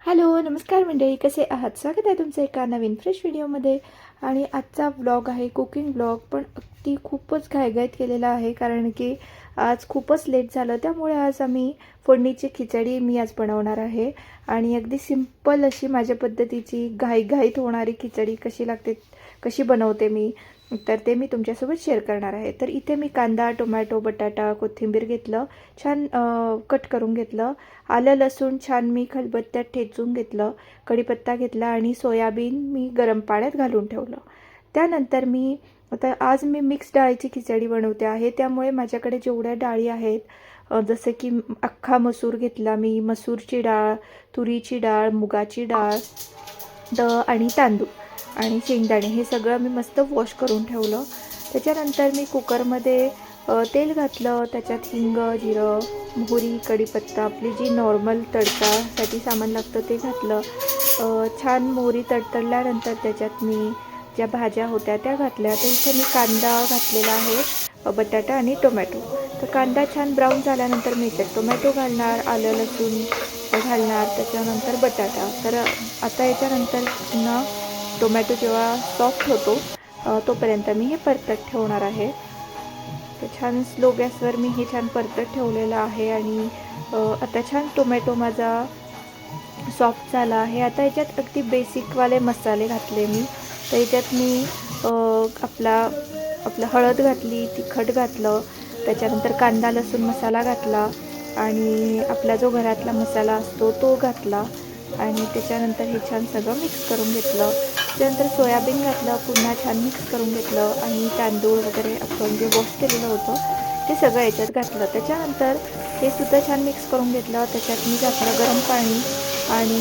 Hello, नमस्कार मंडळी, कसे आहात? स्वागत आहे तुमचं एका नवीन फ्रेश व्हिडिओमध्ये. आणि आजचा व्लॉग आहे कुकिंग व्लॉग, पण अगदी खूपच घाईघाईत केलेला आहे कारण की आज खूपच लेट झालं. त्यामुळे आज आम्ही फोडणीची खिचडी आज बनवणार आहे. आणि अगदी सिंपल अशी माझ्या पद्धतीची घाईघाईत होणारी खिचडी कशी लागते, कशी बनवते मी, तर ते मी तुमच्यासोबत शेअर करणार आहे. तर इथे मी कांदा, टोमॅटो, बटाटा, कोथिंबीर घेतलं, छान कट करून घेतलं. आलं लसूण छान मी खलबत्त्यात ठेचून घेतलं. कढीपत्ता घेतला आणि सोयाबीन मी गरम पाण्यात घालून ठेवलं. त्यानंतर आज मी मिक्स डाळीची खिचडी बनवते आहे. त्यामुळे माझ्याकडे जेवढ्या डाळी आहेत, जसे की अख्खा मसूर घेतला मी, मसूरची डाळ, तुरीची डाळ, मुगाची डाळ, आणि तांदूळ आणि शेंगदाणे हे सगळं मी मस्त वॉश करून ठेवलं. त्याच्यानंतर मी कुकरमध्ये तेल घातलं. त्याच्यात हिंग, जिरं, मोहरी, कढीपत्ता, आपली जी नॉर्मल तडकासाठी सामान लागतं ते घातलं. छान मोहरी तडतडल्यानंतर त्याच्यात मी ज्या भाज्या होत्या त्या घातल्या. तर इथे मी कांदा घातलेला आहे, बटाटा आणि टोमॅटो. तर कांदा छान ब्राऊन झाल्यानंतर मी याच्यात टोमॅटो घालणार, आलं लसूण घालणार, त्याच्यानंतर बटाटा. तर आता याच्यानंतर पुन्हा टोमॅटो जेव्हा सॉफ्ट होतो तोपर्यंत मी हे परतत ठेवणार आहे. तर छान स्लो गॅसवर मी हे छान परतत ठेवलेलं आहे. आणि आता छान टोमॅटो माझा सॉफ्ट झाला आहे. आता याच्यात अगदी बेसिकवाले मसाले घातले मी. तर याच्यात मी आपलं हळद घातली, तिखट घातलं, त्याच्यानंतर कांदा लसूण मसाला घातला आणि आपला जो घरातला मसाला असतो तो घातला. आणि त्याच्यानंतर हे छान सगळं मिक्स करून घेतलं. त्यानंतर सोयाबीन घातलं, पुन्हा छान मिक्स करून घेतलं. आणि तांदूळ वगैरे आपण जे वॉश केलेलं होतं ते सगळं याच्यात घातलं. त्याच्यानंतर हे सुद्धा छान मिक्स करून घेतलं. त्याच्यात मी घातलं गरम पाणी आणि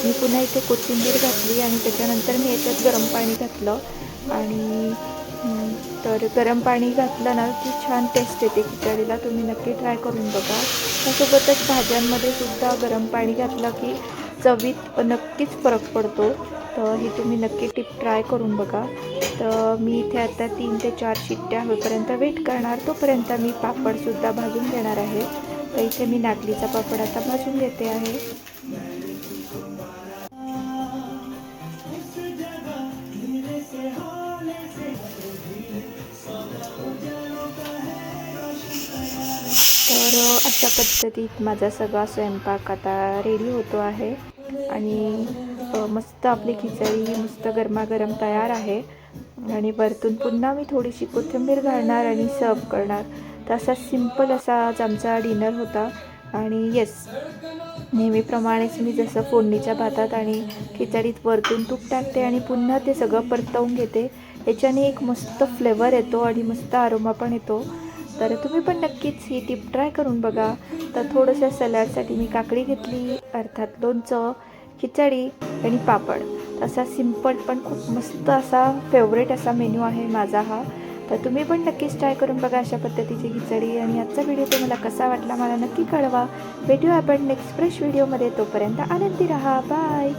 मी पुन्हा इथे कोथिंबीर घातली आणि त्याच्यानंतर मी याच्यात गरम पाणी घातलं. आणि तर गरम पाणी घातलं ना की छान टेस्ट येते खिचडीला. तुम्ही नक्की ट्राय करून बघा. त्यासोबतच भाज्यांमध्ये सुद्धा गरम पाणी घातलं की चवीत नक्कीच फरक पडतो. तर ही तुम्ही नक्की टिप ट्राय करून बघा. तर मी इथे आता 3 ते 4 शिट्ट्या होईपर्यंत वेट करणार. तोपर्यंत मी पापडसुद्धा भाजून घेणार आहे. तर इथे मी नागलीचा पापड आता भाजून घेते आहे. तर अशा पद्धतीत माझा सगळा स्वयंपाक आता रेडी होतो आहे. आणि मस्त आपली खिचडी मस्त गरमागरम तयार आहे. आणि वरतून पुन्हा मी थोडीशी कोथिंबीर घालणार आणि सर्व करणार. तर असा सिंपल असा आज आमचा डिनर होता. आणि येस, नेहमीप्रमाणेच मी जसं फोडणीच्या भातात आणि खिचडीत वरतून तूप टाकते आणि पुन्हा ते सगळं परतवून घेते. याच्याने एक मस्त फ्लेवर येतो आणि मस्त अरोमा पण येतो. तर तुम्ही पण नक्कीच ही टिप ट्राय करून बघा. तर थोडंसं सॅलडसाठी मी काकडी घेतली, अर्थात लोणचं, खिचडी आणि पापड. असा सिंपल पण खूप मस्त असा फेवरेट असा मेन्यू आहे माझा हा. तर तुम्ही पण नक्कीच ट्राय करून बघा अशा पद्धतीची खिचडी. आणि आजचा व्हिडिओ तुम्हाला कसा वाटला मला नक्की कळवा. भेटूया आपण नेक्स्ट फ्रेश व्हिडिओमध्ये. तोपर्यंत आनंदी राहा. बाय.